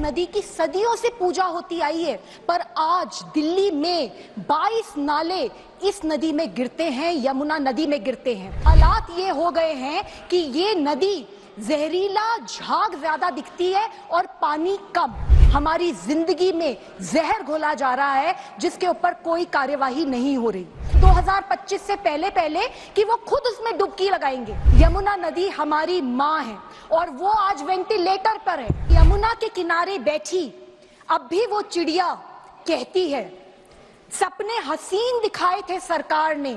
नदी की सदियों से पूजा होती आई है, पर आज दिल्ली में 22 नाले इस नदी में गिरते हैं, यमुना नदी में गिरते हैं। हालात ये हो गए हैं कि ये नदी जहरीला, झाग ज्यादा दिखती है और पानी कम। हमारी जिंदगी में जहर घोला जा रहा है जिसके ऊपर कोई कार्यवाही नहीं हो रही। 2025 से पहले कि वो खुद उसमें डुबकी लगाएंगे। यमुना नदी हमारी माँ है और वो आज वेंटिलेटर पर है। यमुना के किनारे बैठी अब भी वो चिड़िया कहती है, सपने हसीन दिखाए थे सरकार ने,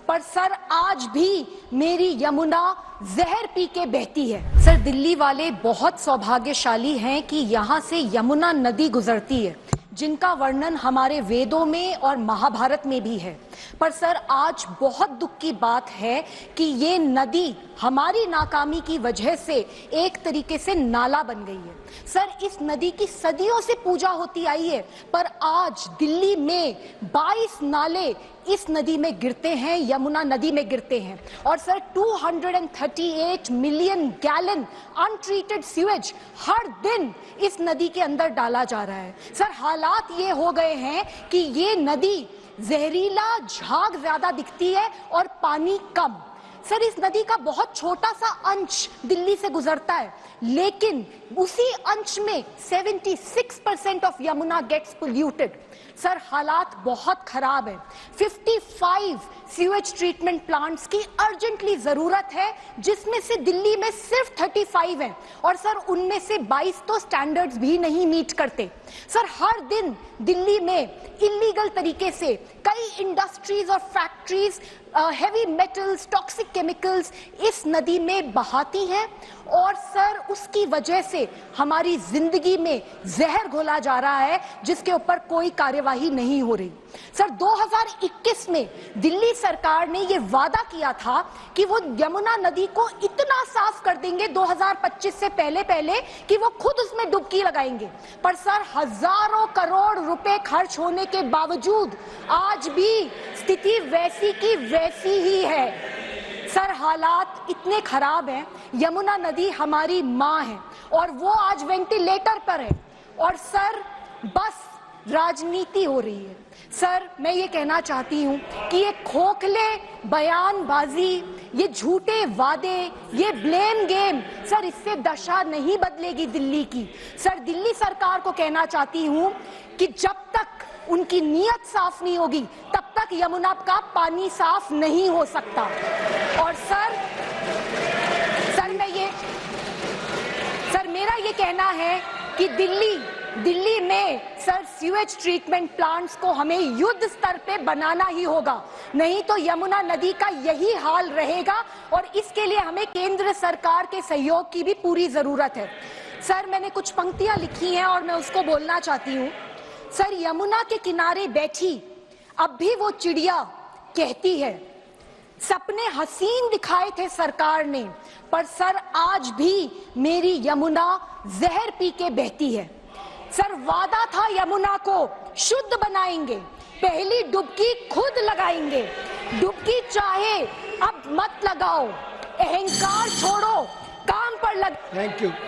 पर सर आज भी मेरी यमुना जहर पी के बहती है। सर, दिल्ली वाले बहुत सौभाग्यशाली हैं कि यहाँ से यमुना नदी गुजरती है, जिनका वर्णन हमारे वेदों में और महाभारत में भी है। पर सर, आज बहुत दुख की बात है कि ये नदी हमारी नाकामी की वजह से एक तरीके से नाला बन गई है। सर, इस नदी की सदियों से पूजा होती आई है, पर आज दिल्ली में 22 नाले इस नदी में गिरते हैं, यमुना नदी में गिरते हैं। और sir, 238 million gallon untreated sewage हर दिन इस नदी के अंदर डाला जा रहा है। सर, हालात ये हो गए हैं कि ये नदी जहरीला, झाग ज्यादा दिखती है और पानी कम। सर, इस नदी का बहुत छोटा सा अंश दिल्ली से गुजरता है, लेकिन उसी अंश में 76% of Yamuna gets polluted. Sir, हालात बहुत खराब है। 55 सीवेज ट्रीटमेंट प्लांट्स की अर्जेंटली जरूरत है, जिसमें से दिल्ली में सिर्फ 35 हैं और सर उनमें से 22 तो स्टैंडर्ड्स भी नहीं मीट करते। सर, हर दिन दिल्ली में इलीगल तरीके से कई इंडस्ट्रीज और factories heavy metals, toxic chemicals इस नदी में बहाती हैं और सर उसकी वजह से हमारी जिंदगी में जहर घोला जा रहा है जिसके ऊपर कोई कार्यवाही नहीं हो रही। सर, 2021 में दिल्ली सरकार ने ये वादा किया था कि वो यमुना नदी को इतना साफ कर देंगे 2025 से पहले कि वो खुद उसमें डुबकी लगाएंगे। पर सर, हजारों करोड़ रुपए खर्च होने के बावजूद आज भी स्थिति वैसी की वैसी ही है। सर, हालात इतने खराब हैं। यमुना नदी हमारी माँ है और वो आज वेंटिलेटर पर है और सर बस राजनीति हो रही है। सर, मैं ये कहना चाहती हूँ कि ये खोखले बयानबाजी, ये झूठे वादे, ये ब्लेम गेम, सर इससे दशा नहीं बदलेगी दिल्ली की। सर, दिल्ली सरकार को कहना चाहती हूँ कि जब तक उनकी नीयत साफ नहीं होगी तब तक यमुना का पानी साफ नहीं हो सकता। और सर मेरा ये कहना है कि दिल्ली में सर सीवेज ट्रीटमेंट प्लांट्स को हमें युद्ध स्तर पे बनाना ही होगा, नहीं तो यमुना नदी का यही हाल रहेगा और इसके लिए हमें केंद्र सरकार के सहयोग की भी पूरी जरूरत है। सर, मैंने कुछ पंक्तियां लिखी हैं और मैं उसको बोलना चाहती हूँ। सर, यमुना के किनारे बैठी अब भी वो चिड़िया कहती है, सपने हसीन दिखाए थे सरकार ने, पर सर आज भी मेरी यमुना जहर पी के बहती है। सर, वादा था यमुना को शुद्ध बनाएंगे, पहली डुबकी खुद लगाएंगे। डुबकी चाहे अब मत लगाओ, अहंकार छोड़ो, काम पर लग। Thank you.